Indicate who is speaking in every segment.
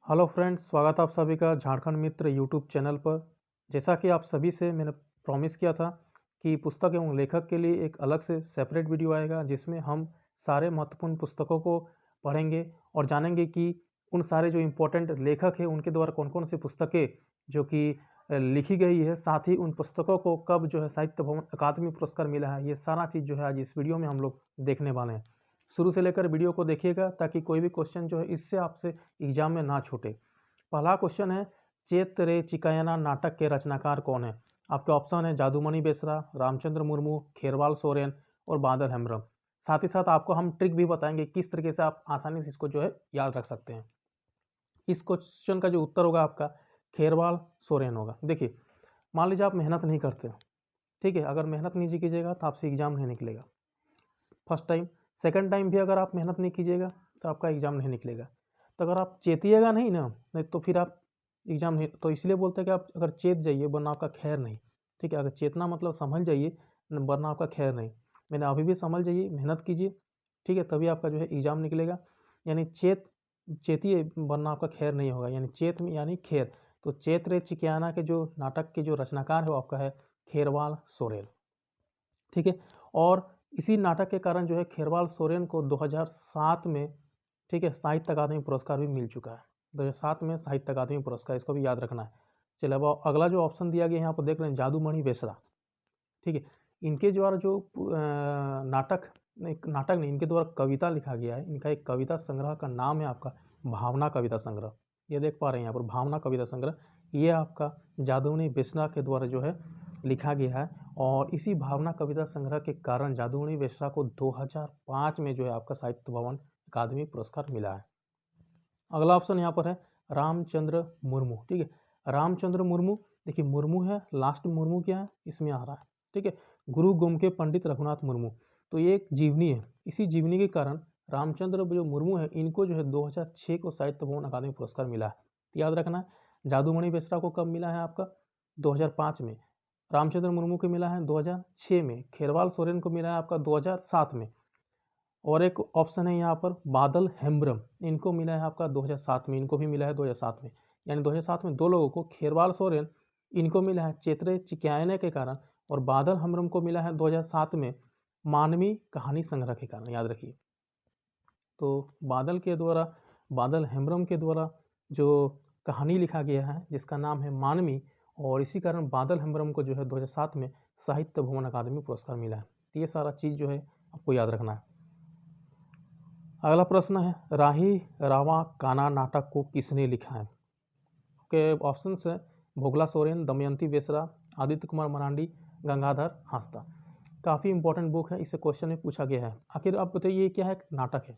Speaker 1: Hello friends, स्वागत है आप सभी का झारखंड मित्र यूट्यूब चैनल पर। जैसा कि आप सभी से मैंने प्रॉमिस किया था कि पुस्तक एवं लेखक के लिए एक अलग से सेपरेट वीडियो आएगा जिसमें हम सारे महत्वपूर्ण पुस्तकों को पढ़ेंगे और जानेंगे कि उन सारे जो इम्पोर्टेंट लेखक हैं उनके द्वारा कौन कौन सी पुस्तकें जो कि लिखी गई है, साथ ही उन पुस्तकों को कब जो है साहित्य भवन अकादमी पुरस्कार मिला है। ये सारा चीज़ जो है आज इस वीडियो में हम लोग देखने वाले हैं। शुरू से लेकर वीडियो को देखिएगा ताकि कोई भी क्वेश्चन जो है इससे आपसे एग्जाम में ना छूटे। पहला क्वेश्चन है, चेत रे चिकायना नाटक के रचनाकार कौन है? आपके ऑप्शन है जादूमणि बेसरा, रामचंद्र मुर्मू, खेरवाल सोरेन और बादल हेम्ब्रम। साथ ही साथ आपको हम ट्रिक भी बताएंगे किस तरीके से आप आसानी से इसको जो है याद रख सकते हैं। इस क्वेश्चन का जो उत्तर होगा आपका खेरवाल सोरेन होगा। देखिए, मान लीजिए आप मेहनत नहीं करते, ठीक है, अगर मेहनत नहीं कीजिएगा तो आपसे एग्जाम नहीं निकलेगा फर्स्ट टाइम। सेकंड टाइम भी अगर आप मेहनत नहीं कीजिएगा तो आपका एग्जाम नहीं निकलेगा। तो अगर आप चेतिएगा नहीं ना, नहीं तो फिर आप एग्जाम नहीं, तो इसलिए बोलते हैं कि आप अगर चेत जाइए वरना आपका खैर नहीं। ठीक है, अगर चेतना मतलब समझ जाइए वरना आपका खैर नहीं। मैंने अभी भी समझ जाइए, मेहनत कीजिए, ठीक है, तभी आपका जो है एग्जाम निकलेगा। यानी चेतिए वरना आपका खैर नहीं होगा, यानी चेत में यानी खैर। तो चेत रे चिकियाना के जो नाटक के जो रचनाकार है वो आपका है खेरवाल सोरेन। ठीक है, और इसी नाटक के कारण जो है खेरवाल सोरेन को 2007 में, ठीक है, साहित्य अकादमी पुरस्कार भी मिल चुका है। 2007 में साहित्य अकादमी पुरस्कार, इसको भी याद रखना है। चलिए, अब अगला जो ऑप्शन दिया गया है यहाँ पर देख रहे हैं, जादूमणि बेसरा। ठीक है, इनके द्वारा जो नाटक नहीं, इनके द्वारा कविता लिखा गया है। इनका एक कविता संग्रह का नाम है आपका भावना कविता संग्रह। ये देख पा रहे हैं यहाँ पर भावना कविता संग्रह, ये आपका जादूमणि बेसरा के द्वारा जो है लिखा गया है। और इसी भावना कविता संग्रह के कारण जादूमणि बेसरा को 2005 में जो है आपका साहित्य भवन अकादमी पुरस्कार मिला है। अगला ऑप्शन यहाँ पर है रामचंद्र मुर्मू। ठीक है, रामचंद्र मुर्मू, देखिए मुर्मू है, लास्ट मुर्मू क्या है इसमें आ रहा है। ठीक है, गुरु गोमके पंडित रघुनाथ मुर्मू, तो ये एक जीवनी है। इसी जीवनी के कारण रामचंद्र जो मुर्मू है इनको जो है 2006 को साहित्य भवन अकादमी पुरस्कार मिला है। तो याद रखना है, जादूमणि बेसरा को कब मिला है आपका 2005 में, रामचंद्र मुर्मू को मिला है 2006 में, खेरवाल सोरेन को मिला है आपका 2007 में, और एक ऑप्शन है यहाँ पर बादल हेम्ब्रम, इनको मिला है आपका 2007 में, इनको भी मिला है 2007 में। यानी 2007 में दो लोगों को, खेरवाल सोरेन इनको मिला है चेतरे चिक्यायने के कारण, और बादल हेम्ब्रम को मिला है 2007 में मानवी कहानी संग्रह के कारण। याद रखिए, तो बादल हेम्ब्रम के द्वारा जो कहानी लिखा गया है जिसका नाम है मानवी, और इसी कारण बादल हेम्ब्रम को जो है 2007 में साहित्य भवन अकादमी पुरस्कार मिला है। तो ये सारा चीज़ जो है आपको याद रखना है। अगला प्रश्न है, राही रावा काना नाटक को किसने लिखा है? के ऑप्शन है भोगला सोरेन, दमयंती बेसरा, आदित्य कुमार मरांडी, गंगाधर हांसदा। काफ़ी इंपॉर्टेंट बुक है, इसे क्वेश्चन में पूछा गया है। आखिर आप बताइए ये क्या है? नाटक है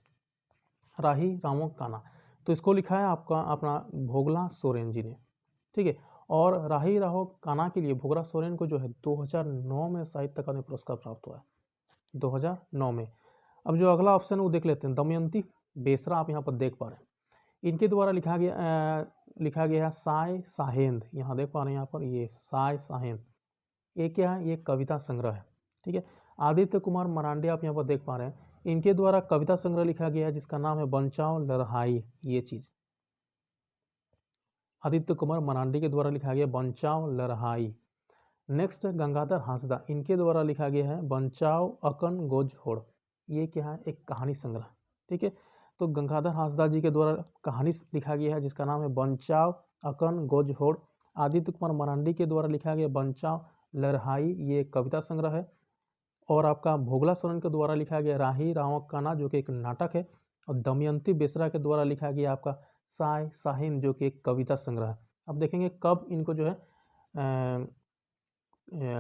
Speaker 1: राही रावो काना, तो इसको लिखा है आपका अपना भोगला सोरेन जी ने। ठीक है, और राही राहो काना के लिए भोगला सोरेन को जो है 2009 में साहित्य अकादमी पुरस्कार प्राप्त हुआ है, 2009 में। अब जो अगला ऑप्शन है वो देख लेते हैं, दमयंती बेसरा, आप यहाँ पर देख पा रहे हैं इनके द्वारा लिखा गया है साय साहेंद। यहाँ देख पा रहे हैं, यहाँ पर ये साय साहेंद, ये क्या है? ये कविता संग्रह है। ठीक है, आदित्य कुमार मरांडे आप यहाँ पर देख पा रहे हैं, इनके द्वारा कविता संग्रह लिखा गया है जिसका नाम है बंचाओ लड़हाई। ये चीज आदित्य कुमार मरांडी के द्वारा लिखा गया बंचाओ लड़हाई। नेक्स्ट गंगाधर हांसदा, इनके द्वारा लिखा गया है बंचाओ अकन गोजहोड़। ये क्या है? एक कहानी संग्रह। ठीक है, तो गंगाधर हांसदा जी के द्वारा कहानी लिखा गया है जिसका नाम है बंचाओ अकन गोजहोड़। आदित्य कुमार मरांडी के द्वारा लिखा गया बंचाओ लड़हाई, ये कविता संग्रह है। और आपका भोगला सोरेन के द्वारा लिखा गया राही रावक काना, जो कि एक नाटक है। और दमयंती बेसरा के द्वारा लिखा गया आपका साय साहिन, जो कि एक कविता संग्रह है। अब देखेंगे कब इनको जो है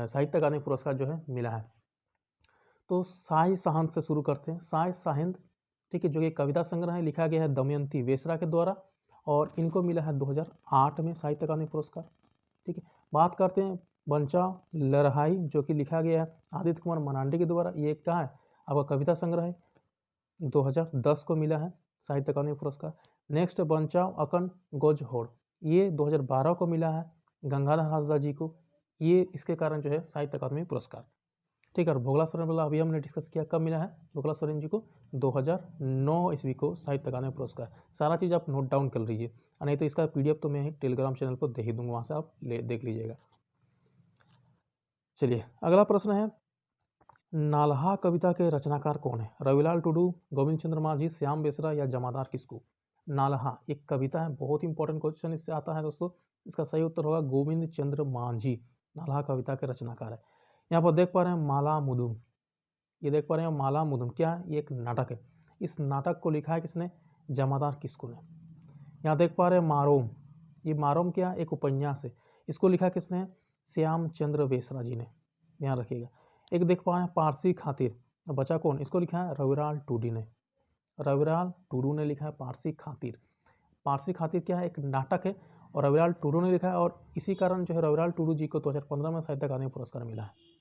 Speaker 1: साहित्य अकादमी पुरस्कार जो है मिला है। तो साय साहंत से शुरू करते हैं। साय साहिंद, ठीक है, जो कि कविता संग्रह है, लिखा गया है दमयंती बेसरा के द्वारा, और इनको मिला है 2008 में साहित्य अकादमी पुरस्कार। ठीक है, बात करते हैं बंचाओ लड़हाई, जो कि लिखा गया है आदित्य कुमार मरांडी के द्वारा। ये क्या है? आपका कविता संग्रह है, 2010 को मिला है साहित्य अकादमी पुरस्कार। नेक्स्ट बंचाओ अकन गोजहोड़, ये 2012 को मिला है गंगाधर हांसदा जी को। ये इसके कारण जो है साहित्य अकादमी पुरस्कार। ठीक है। और भोगला सोरेन वाला अभी हमने डिस्कस किया, कब मिला है भोगला सोरेन जी को? 2009 ईस्वी को साहित्य अकादमी पुरस्कार। सारा चीज़ आप नोट डाउन कर लीजिए, नहीं तो इसका PDF तो मैं टेलीग्राम चैनल पर दे ही दूंगा, वहाँ से आप देख लीजिएगा। चलिए अगला प्रश्न है, नालहा कविता के रचनाकार कौन है? रविलाल टुडू, गोविंद चंद्र माझी, श्याम बेसरा या जमादार किस्कू? नालहा एक कविता है, बहुत इंपॉर्टेंट क्वेश्चन इससे आता है दोस्तों। इसका सही उत्तर होगा गोविंद चंद्र माझी, नालहा कविता के रचनाकार है। यहाँ पर देख पा रहे हैं माला मुदुम, ये देख पा रहे हैं माला मुदुम, क्या है? ये एक नाटक है। इस नाटक को लिखा है किसने? जमादार किस्कू ने। यहाँ देख पा रहे हैं मारोम, ये मारोम क्या? एक उपन्यास है। इसको लिखा किसने? श्याम चंद्र बेसरा जी ने, ध्यान रखिएगा। एक देख पा रहे हैं पारसी खातिर, बचा कौन? इसको लिखा है रविलाल टूडी ने, रविलाल टुडू ने लिखा है पारसी खातिर। पारसी खातिर क्या है? एक नाटक है, और रविलाल टुडू ने लिखा है, और इसी कारण जो है रविलाल टुडू जी को 2015 में साहित्य अकादमी पुरस्कार मिला है।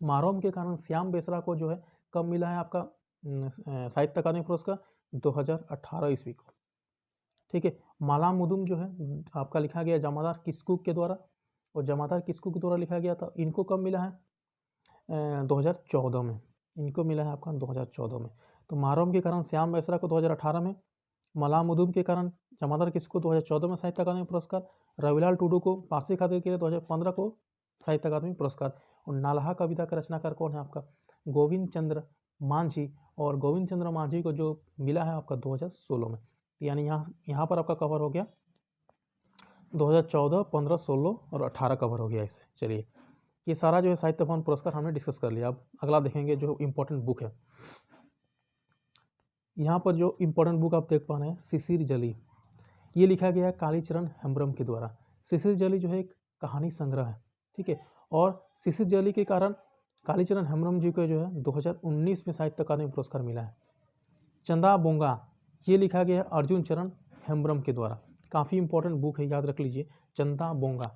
Speaker 1: मारोम के कारण श्याम बेसरा को जो है कब मिला है आपका साहित्य अकादमी पुरस्कार? 2018 ईस्वी को। ठीक है। माला मुदुम जो है आपका लिखा गया जमादार किस्कू के द्वारा, और जमादार किस्कू के द्वारा लिखा गया था। इनको कब मिला है? 2014 में, इनको मिला है आपका 2014 में। तो मारोम के कारण श्याम बेसरा को 2018 में, माला मुदुम के कारण जमादार किस्कू 2014 में साहित्य अकादमी पुरस्कार, रविलाल टुडू को पारसी खातिर के लिए 2015 को साहित्य अकादमी पुरस्कार। और नालहा कविता का रचनाकार कौन है आपका? गोविंद चंद्र माझी, और गोविंद चंद्र माझी को जो मिला है आपका 2016 में। यानी यहाँ पर आपका कवर हो गया 2014, 15, 16 और 18 कवर हो गया इससे। चलिए ये सारा जो है साहित्य भवन पुरस्कार हमने डिस्कस कर लिया। अब अगला देखेंगे जो इम्पोर्टेंट बुक है। यहाँ पर जो इम्पोर्टेंट बुक आप देख पा रहे हैं शिशिर जली, ये लिखा गया है कालीचरण हेम्ब्रम के द्वारा। शिशिर जली जो है एक कहानी संग्रह है, ठीक है। और शिशिर जली के कारण कालीचरण हेम्ब्रम जी को जो है 2019 में साहित्य अकादमी पुरस्कार मिला है। चंदा बोंगा, ये लिखा गया है अर्जुन चरण हेम्ब्रम के द्वारा। काफ़ी इंपॉर्टेंट बुक है, याद रख लीजिए, चंदा बोंगा,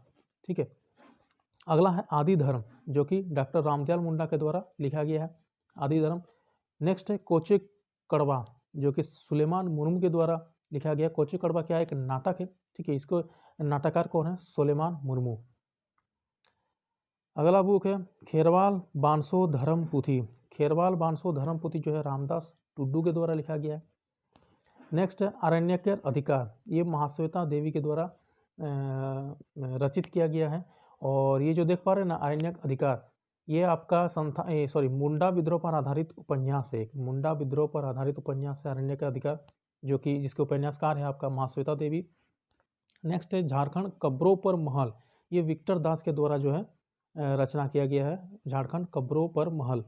Speaker 1: ठीक है। अगला है आदि धर्म, जो कि डॉक्टर रामदयाल मुंडा के द्वारा लिखा गया है, आदि धर्म। नेक्स्ट है कोचे कड़वा, जो कि सुलेमान मुर्मू के द्वारा लिखा गया। कोचे कड़वा क्या है? एक नाटक है, ठीक है। इसको नाटककार कौन है? सुलेमान मुर्मू। अगला बुक है खेरवाल बांसो धर्म पुथी, खेरवाल बांसो धर्म पुथी जो है रामदास टुड्डू के द्वारा लिखा गया है। नेक्स्ट है अरण्यकर अधिकार, ये महाश्वेता देवी के द्वारा रचित किया गया है। और ये जो देख पा रहे हैं ना अरण्यक अधिकार, ये आपका मुंडा विद्रोह पर आधारित उपन्यास है। एक मुंडा विद्रोह पर आधारित उपन्यास है अरण्यक अधिकार, जो कि जिसके उपन्यासकार है आपका महाश्वेता देवी। नेक्स्ट है झारखंड कब्रों पर महल, ये विक्टर दास के द्वारा जो है रचना किया गया है, झारखंड कब्रों पर महल।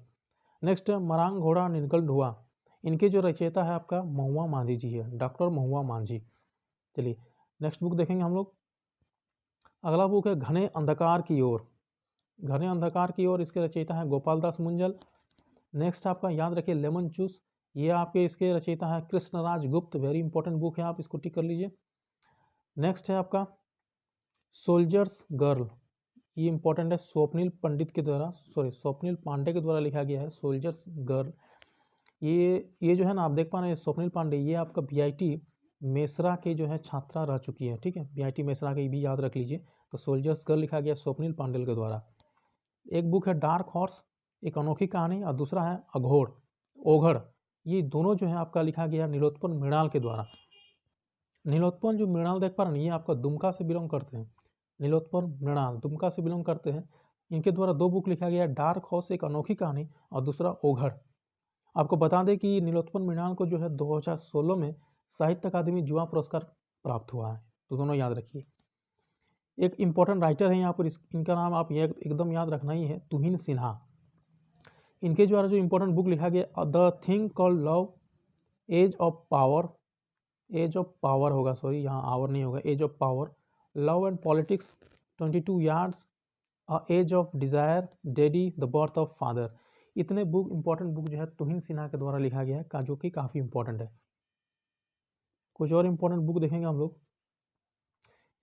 Speaker 1: नेक्स्ट है मरांग घोड़ा नीलकंठ हुआ, इनके जो रचयिता है आपका महुआ मांझी जी है, डॉक्टर महुआ मांझी। चलिए नेक्स्ट बुक देखेंगे हम लोग। अगला बुक है घने अंधकार की ओर, घने अंधकार की ओर, इसके रचयिता है गोपाल दास मुंजल। नेक्स्ट आपका याद रखिए लेमन चूस, ये आपके इसके रचयिता है कृष्णराज गुप्त, वेरी इंपॉर्टेंट बुक है, आप इसको टिक कर लीजिए। नेक्स्ट है आपका सोल्जर्स गर्ल, ये इंपॉर्टेंट है, स्वप्निल पंडित के द्वारा स्वप्निल पांडे के द्वारा लिखा गया है सोल्जर्स गर्ल। ये जो है ना आप देख पा रहे हैं स्वप्निल पांडे, ये आपका BIT मेसरा के जो है छात्रा रह चुकी है, ठीक है। BIT मेसरा के भी याद रख लीजिए। तो सोल्जर्स गर्ल लिखा गया स्वप्निल पांडेल के द्वारा। एक बुक है डार्क हॉर्स, एक अनोखी कहानी, और दूसरा है अघोड़ ओघड़, ये दोनों जो है आपका लिखा गया नीलोत्पल मृणाल के द्वारा। नीलोत्पल जो मृणाल देख पा रहे हैं, ये आपका दुमका से बिलोंग करते हैं, नीलोत्पल मृणाल दुमका से बिलोंग करते हैं। इनके द्वारा 2 बुक लिखा गया, डार्क हॉर्स एक अनोखी कहानी, और दूसरा ओघड़। आपको बता दें कि नीलोत्पल मृणाल को जो है 2016 में साहित्य अकादमी युवा पुरस्कार प्राप्त हुआ है, तो दोनों याद रखिए। एक इंपॉर्टेंट राइटर है यहाँ पर, इनका नाम आप ये एकदम याद रखना ही है, तुहिन सिन्हा। इनके द्वारा जो इंपॉर्टेंट बुक लिखा गया the thing called love, age of power, age of power होगा, सॉरी यहाँ आवर नहीं होगा, age of power, love and politics, 22 yards, age of desire, daddy, the birth of father. इतने बुक इंपॉर्टेंट बुक जो है तुहिन सिन्हा के द्वारा लिखा गया है, जो कि काफ़ी इंपॉर्टेंट है। कुछ और इंपॉर्टेंट बुक देखेंगे हम लोग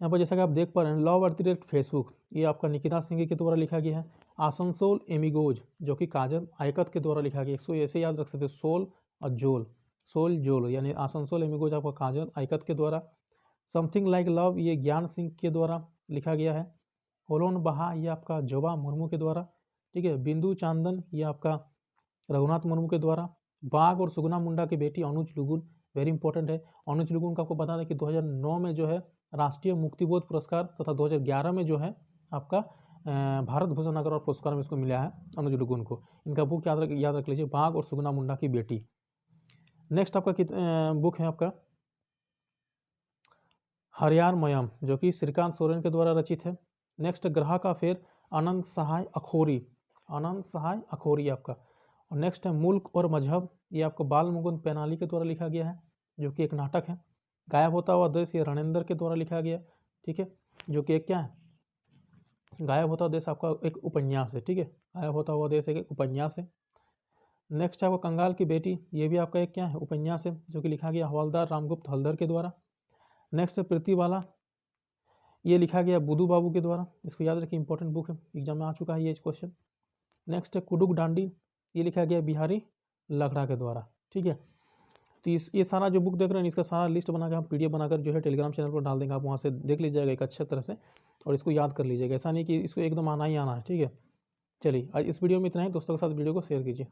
Speaker 1: यहाँ पर, जैसा कि आप देख पा रहे हैं love at the rate Facebook, ये आपका निकिता सिंह के द्वारा लिखा गया है। आसनसोल एमिगोज, जो कि काजल आयकत के द्वारा लिखा गया, इसको ऐसे याद रख सकते हैं सोल और जोल, सोल जोल, यानी आसनसोल एमिगोज आपका काजल आयकत के द्वारा। समथिंग लाइक लव, ये ज्ञान सिंह के द्वारा लिखा गया है। होलोन बहा, ये आपका जोबा मुर्मू के द्वारा। ठीक है। बिंदु चांदन ये आपका रघुनाथ मुर्मू के द्वारा। बाघ और सुगना मुंडा की बेटी अनुज लुगुन, वेरी इंपॉर्टेंट है। अनुज लुगुन का आपको बता दें कि 2009 में जो है राष्ट्रीय मुक्तिबोध पुरस्कार तथा 2011 में जो है आपका भारत भूषण अवार्ड पुरस्कार में इसको मिला है अनुज लुगुन को। इनका बुक याद रख लीजिए, बाघ और सुगना मुंडा की बेटी। नेक्स्ट आपका बुक है आपका हरियार मयम, जो कि श्रीकांत सोरेन के द्वारा रचित है। नेक्स्ट ग्रह का फेर, आनंद सहाय अखोरी, आनंद सहाय अखोरी आपका। और नेक्स्ट है मुल्क और मजहब, ये आपको बाल मुकुंद पैनाली के द्वारा लिखा गया है, जो कि एक नाटक है। गायब होता हुआ देश, ये रणेंद्र के द्वारा लिखा गया, ठीक है, जो कि एक क्या है, गायब होता हुआ देश आपका एक उपन्यास है, ठीक है, गायब होता हुआ देश एक उपन्यास है। नेक्स्ट है वो कंगाल की बेटी, ये भी आपका एक क्या है, उपन्यास है, जो कि लिखा गया हवलदार रामगुप्त हल्दर के द्वारा। नेक्स्ट है प्रीतिवाला, ये लिखा गया बुधू बाबू के द्वारा, इसको याद रखिए, इंपॉर्टेंट बुक है, एग्जाम में आ चुका है ये क्वेश्चन। नेक्स्ट है कुडुक डांडी, ये लिखा गया बिहारी लकड़ा के द्वारा, ठीक है। तो ये सारा जो बुक देख रहे हैं, इसका सारा लिस्ट बनाकर हम PDF बनाकर जो है टेलीग्राम चैनल पर डाल देंगे, आप वहाँ से देख लीजिएगा एक अच्छे तरह से, और इसको याद कर लीजिएगा। ऐसा नहीं कि इसको एकदम आना ही आना है, ठीक है। चलिए आज इस वीडियो में इतना ही, दोस्तों के साथ वीडियो को शेयर कीजिए।